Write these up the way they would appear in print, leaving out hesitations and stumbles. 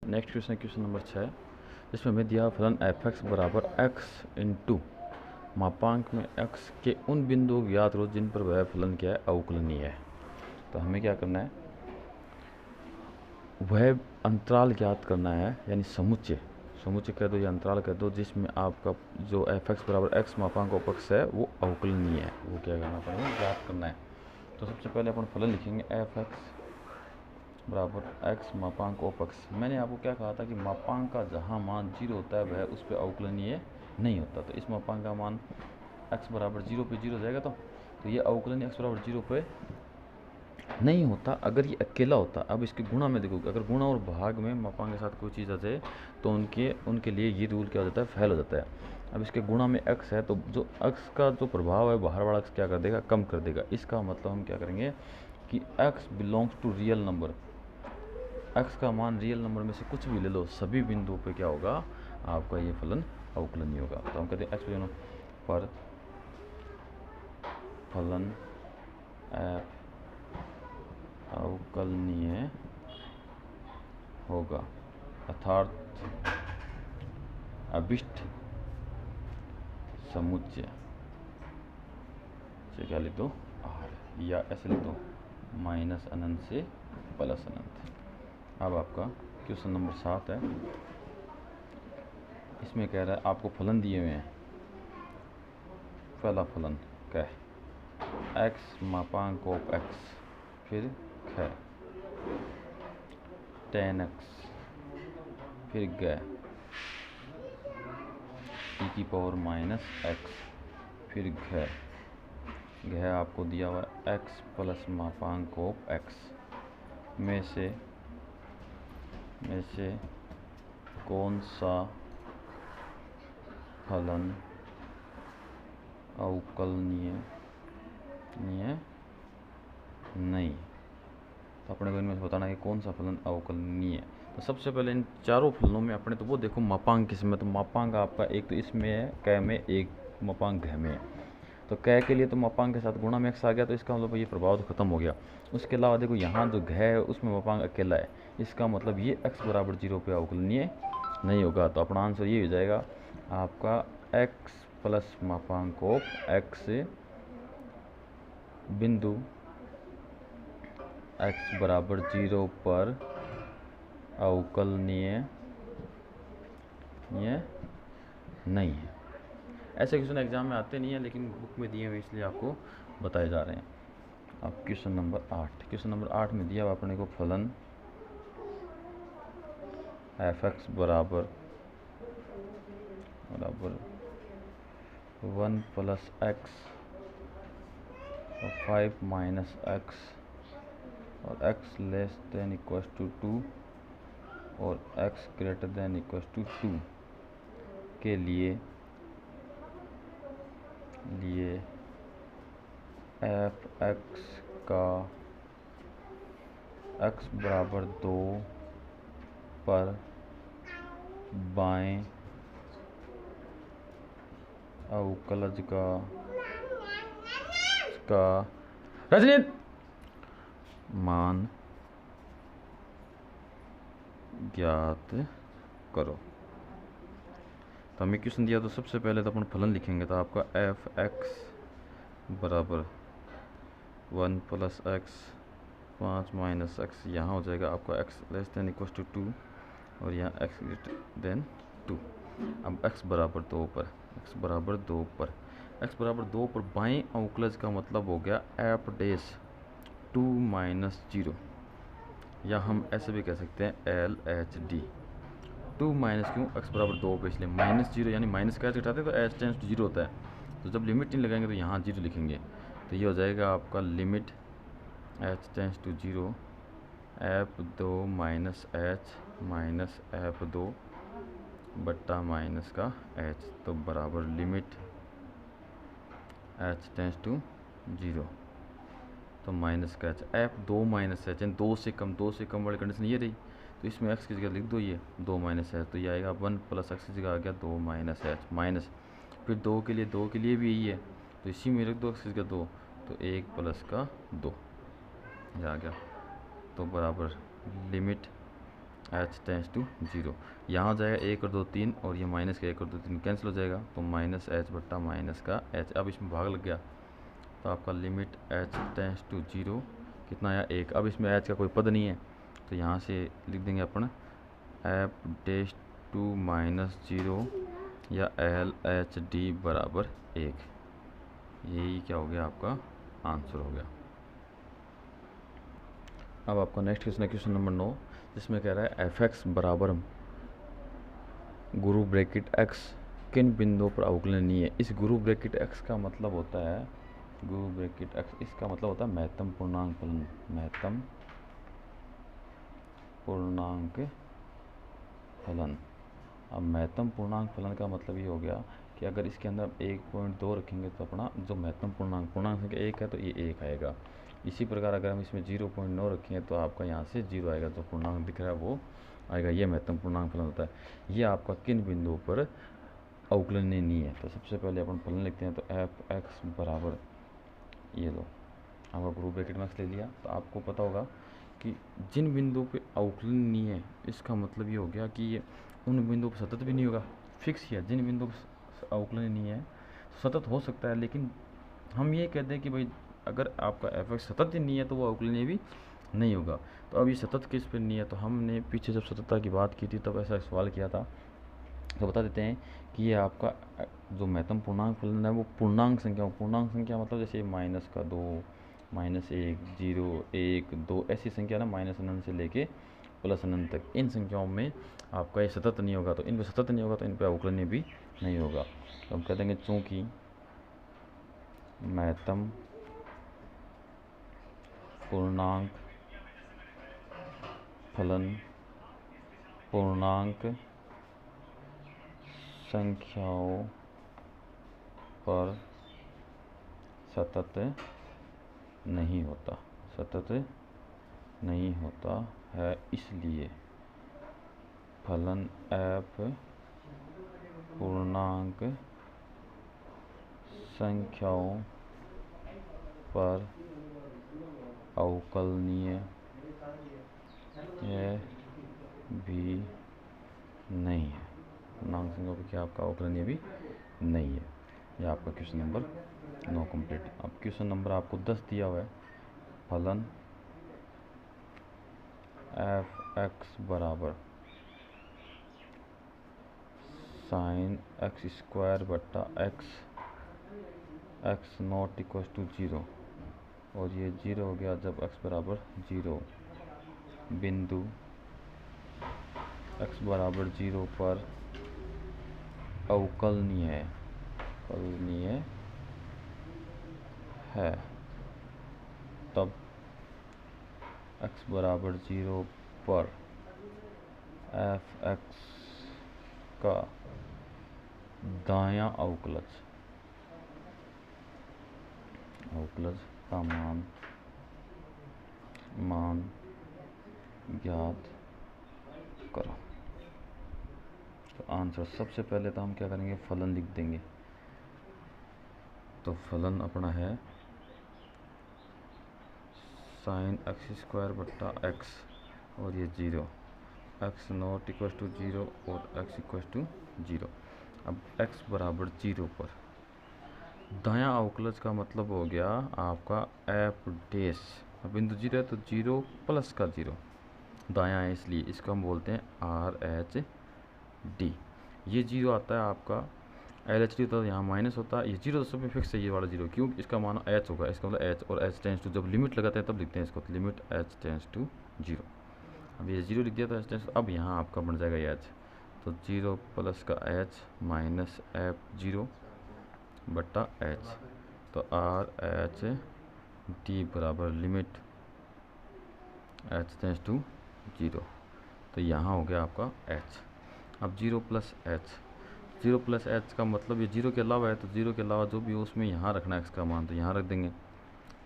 Next question है question number 6, जिसमें हमें दिया फलन एफ एक्स बराबर एक्स इंटू मापांक में एक्स के उन बिंदुओं को ज्ञात करो जिन पर वह फलन क्या है, अवकलनीय है। तो हमें क्या करना है, वह अंतराल ज्ञात करना है, यानी समुच्चय कह दो या अंतराल कह दो, जिसमें आपका जो एफ एक्स बराबर एक्स मापांक अपक्ष है वो अवकलनीय है, वो क्या करना पड़ेगा, ज्ञात करना है। तो सबसे पहले अपन फलन लिखेंगे एफ एक्स बराबर एक्स मापांक अपक्ष। मैंने आपको क्या कहा था कि मापांक का जहाँ मान 0 होता है वह उस पर अवकलनीय नहीं होता। तो इस मापांक का मान x बराबर 0 पे 0 हो जाएगा, तो ये अवकलनीय x बराबर 0 पे नहीं होता अगर ये अकेला होता। अब इसके गुणा में देखो, अगर गुणा और भाग में मापांक के साथ कोई चीज़ आ जाए तो उनके लिए ये रूल क्या हो जाता है, फेल हो जाता है। अब इसके गुणा में x है, तो जो x का जो प्रभाव है बाहर वाला x क्या कर देगा, कम कर देगा। इसका मतलब हम क्या करेंगे कि x belongs to real number, x का मान रियल नंबर में से कुछ भी ले लो, सभी बिंदुओं पे क्या होगा, आपका ये फलन अवकलनीय होगा। तो हम कहते हैं x पर फलन f अवकलनीय होगा, अर्थात अभिष्ट समुच्चय से क्या लिख दो, r, या ऐसे लिख दो माइनस अनंत से प्लस अनंत। अब आपका क्वेश्चन नंबर 7 है, इसमें कह रहा है आपको फलन दिए हुए हैं। पहला फलन क्या है, x मापांक ऑफ x, फिर ख tan x, फिर ग e की पावर माइनस x, फिर घ आपको दिया हुआ x प्लस मापांक ऑफ x में से कौन सा फलन अवकलनीय नहीं। तो अपने को इनमें से बताना है कि कौन सा फलन अवकलनीय है। तो सबसे पहले इन चारों फलनों में अपने तो वो देखो मापांक किसमें, तो मापांक आपका एक तो इसमें है क में, एक मापांक घ में है। तो क के लिए तो मापांक के साथ गुणा में x आ गया, तो इसका मतलब ये प्रभाव तो खत्म हो गया। उसके अलावा देखो यहाँ जो घ है उसमें मापांक अकेला है, इसका मतलब ये x बराबर 0 पे अवकलनीय नहीं होगा। तो अपना आंसर ये हो जाएगा आपका x प्लस मापांक ऑफ x बिंदु x बराबर 0 पर अवकलनीय नहीं है। ऐसे क्वेश्चन एग्जाम में आते नहीं है, लेकिन बुक में दिए हुए इसलिए आपको बताए जा रहे हैं। अब क्वेश्चन नंबर 8 में दिया अपने को फलन एफ एक्स बराबर 1 प्लस एक्स और 5 माइनस एक्स और x less than equal to 2 और x greater than equal to 2 के लिए एफ एक्स का x बराबर 2 पर बाएं अवकलज का रजनीत मान ज्ञात करो। तो हमें क्वेश्चन दिया, तो सबसे पहले तो अपन फलन लिखेंगे। तो आपका एफ एक्स बराबर 1 प्लस एक्स 5 माइनस एक्स, यहाँ हो जाएगा आपका x less than equal to 2 और यहाँ x ग्रेटर देन 2। अब x बराबर 2 पर बाएं अवकलज का मतलब हो गया एफ डैश 2 माइनस 0, या हम ऐसे भी कह सकते हैं एल एच डी। 2 माइनस क्यों, x बराबर 2 पे, इसलिए माइनस 0, यानी माइनस का घटाते हैं तो एच टेंस टू 0 होता है। तो जब लिमिट नहीं लगाएंगे तो यहाँ 0 लिखेंगे। तो ये हो जाएगा आपका limit h tends to 0 f 2 minus f 2 बट्टा माइनस का h, तो बराबर लिमिट h टेंस टू 0 तो माइनस का h, एफ 2 माइनस एच, यानी 2 से कम वाली कंडीशन ये रही। तो इसमें x की जगह लिख दो ये 2 माइनस एच, तो ये आएगा 1 प्लस एक्स की जगह आ गया 2 माइनस एच माइनस, फिर 2 के लिए भी यही है, तो इसी में रख दो x की जगह 2, तो 1 प्लस का 2 ये आ गया। तो बराबर लिमिट एच टेंस टू 0। यहाँ जाएगा 1 और 2 3, और ये माइनस का 1 और 2 3 कैंसिल हो जाएगा, तो माइनस एच बट्टा माइनस का एच। अब इसमें भाग लग गया तो आपका लिमिट एच टेंस टू 0 कितना आया 1। अब इसमें एच का कोई पद नहीं है, तो यहाँ से लिख देंगे अपन एफ डेश टू माइनस 0 या एल एच डी बराबर 1। यही क्या हो गया, आपका आंसर हो गया। अब आपका नेक्स्ट क्वेश्चन है क्वेश्चन नंबर 9, जिसमें कह रहा है एफ एक्स बराबर गुरु ब्रैकेट एक्स किन बिंदुओं पर अवकलनीय है। इस गुरु ब्रैकेट एक्स का मतलब होता है, गुरु ब्रैकेट एक्स इसका मतलब होता है महत्तम पूर्णांक फलन, महत्तम पूर्णांक फलन। अब महत्तम पूर्णांक फलन का मतलब ये हो गया कि अगर इसके अंदर 1.2 रखेंगे तो अपना जो महत्तम पूर्णांक संख्या 1 है तो ये 1 आएगा। इसी प्रकार अगर हम इसमें 0.9 रखेंगे तो आपका यहाँ से 0 आएगा, जो पूर्णांक दिख रहा है वो आएगा। ये महत्तम पूर्णांक फलन होता है। ये आपका किन बिंदुओं पर अवकलनीय नहीं है। तो सबसे पहले अपन फलन लिखते हैं, तो एफ एक्स बराबर ये लो, आपका ग्रुप ब्रैकेट में ले लिया। तो आपको पता होगा कि जिन बिंदुओं पे अवकलनीय है, इसका मतलब ये हो गया कि ये उन बिंदुओं पर सतत भी नहीं होगा, फिक्स किया। जिन बिंदुओं पर अवकलनीय है सतत हो सकता है, लेकिन हम ये कहते हैं कि भाई अगर आपका एफ एक्स सतत ही नहीं है तो वो अवकलनीय भी नहीं होगा। तो अब ये सतत किस पर नहीं है, तो हमने पीछे जब सततता की बात की थी तब ऐसा सवाल किया था। तो बता देते हैं कि ये आपका जो महत्तम पूर्णांक फलन है वो पूर्णांक संख्या मतलब जैसे -2, -1, 0, 1, 2 ऐसी संख्या ना माइनस अनंत से लेके प्लस अनंत तक, इन संख्याओं में आपका ये सतत नहीं होगा। तो इन पर सतत नहीं होगा तो इन पर अवकलनीय भी नहीं होगा। तो हम कह देंगे चूँकि महत्तम पूर्णांक फलन पूर्णांक संख्याओं पर सतत नहीं होता, सतत नहीं होता है, इसलिए फलन एफ पूर्णांक संख्याओं पर अवकलनीय भी नहीं है। पूर्णांक संख्याओं पर क्या आपका अवकलनीय भी नहीं है। यह आपका क्वेश्चन नंबर 9 कंप्लीट। अब क्वेश्चन नंबर आपको 10 दिया हुआ है, फलन एफ एक्स बराबर साइन एक्स स्क्वायर बट्टा एक्स नॉट इक्वल टू 0, और ये 0 हो गया जब x बराबर 0, बिंदु x बराबर 0 पर अवकलनीय है, तब x बराबर 0 पर एफ एक्स का दायां अवकलज का मान ज्ञात करो। तो आंसर सबसे पहले तो हम क्या करेंगे, फलन लिख देंगे। तो फलन अपना है साइन एक्स स्क्वायर बट्टा एक्स, और ये 0, एक्स नॉट इक्वल टू 0 और एक्स इक्वल टू 0। अब x बराबर 0 पर दायां अवकलज का मतलब हो गया आपका एफ डैश। बिंदु 0 है तो 0 प्लस का 0 दायां है, इसलिए इसको हम बोलते हैं आर एच डी। ये 0 आता है आपका एल एच डी होता है, यहाँ माइनस होता है। ये 0 सब में फिक्स है ये वाला 0, क्यों, इसका माना h होगा, इसका मतलब h, और h टेंस टू जब लिमिट लगाते हैं तब लिखते हैं इसको, तो लिमिट h टेंस टू 0। अब ये 0 लिख दिया तो h टेंस, अब यहाँ आपका बन जाएगा ये h, तो 0 प्लस का h माइनस एफ 0 बट्टा h, तो आर एच डी बराबर लिमिट h टेंस टू 0। तो यहाँ हो गया आपका h। अब 0 प्लस h का मतलब ये 0 के अलावा है, तो 0 के अलावा जो भी हो उसमें यहाँ रखना है x का मान, तो यहाँ रख देंगे।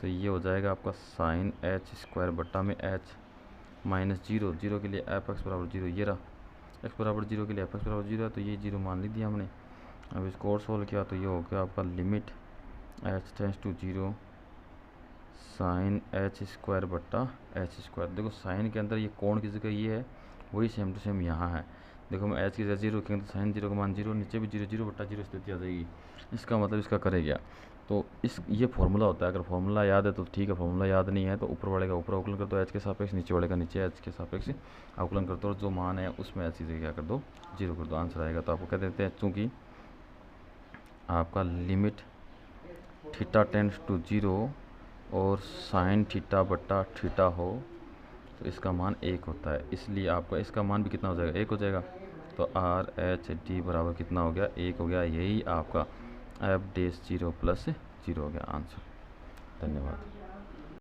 तो ये हो जाएगा आपका साइन एच स्क्वायर बट्टा में h माइनस 0 के लिए एफ एक्स बराबर 0, ये रहा x बराबर 0 के लिए एफ एक्स बराबर 0 है, तो ये 0 मान लिख दिया हमने। अब इसको और सोल्व किया तो ये हो गया आपका limit h tends to 0 sine h square बट्टा एच स्क्वायर। देखो साइन के अंदर ये कोण की जगह ये है, वही सेम टू सेम यहाँ है। देखो मैं एच की जगह 0 रखेंगे तो साइन 0 का मान 0, नीचे भी 0, 0/0 स्थिति आ जाएगी। इसका मतलब इसका करे क्या, तो इस ये फॉर्मूला होता है। अगर फॉर्मूला याद है तो ठीक है, फॉर्मूला याद नहीं है तो ऊपर वाले का ऊपर अवकलन कर दो एच के सापेक्ष, नीचे वाले का नीचे एच के सापेक्ष अवकलन कर दो, और जो मान है उसमें एच की जगह क्या कर दो 0 कर दो, आंसर आएगा। तो आपको कह देते हैं चूँकि आपका लिमिट थीटा टेंड्स टू 0 और साइन थीटा/थीटा हो तो इसका मान 1 होता है, इसलिए आपका इसका मान भी कितना हो जाएगा, 1 हो जाएगा। तो आर एच डी बराबर कितना हो गया, 1 हो गया। यही आपका f' 0 + 0 हो गया आंसर। धन्यवाद।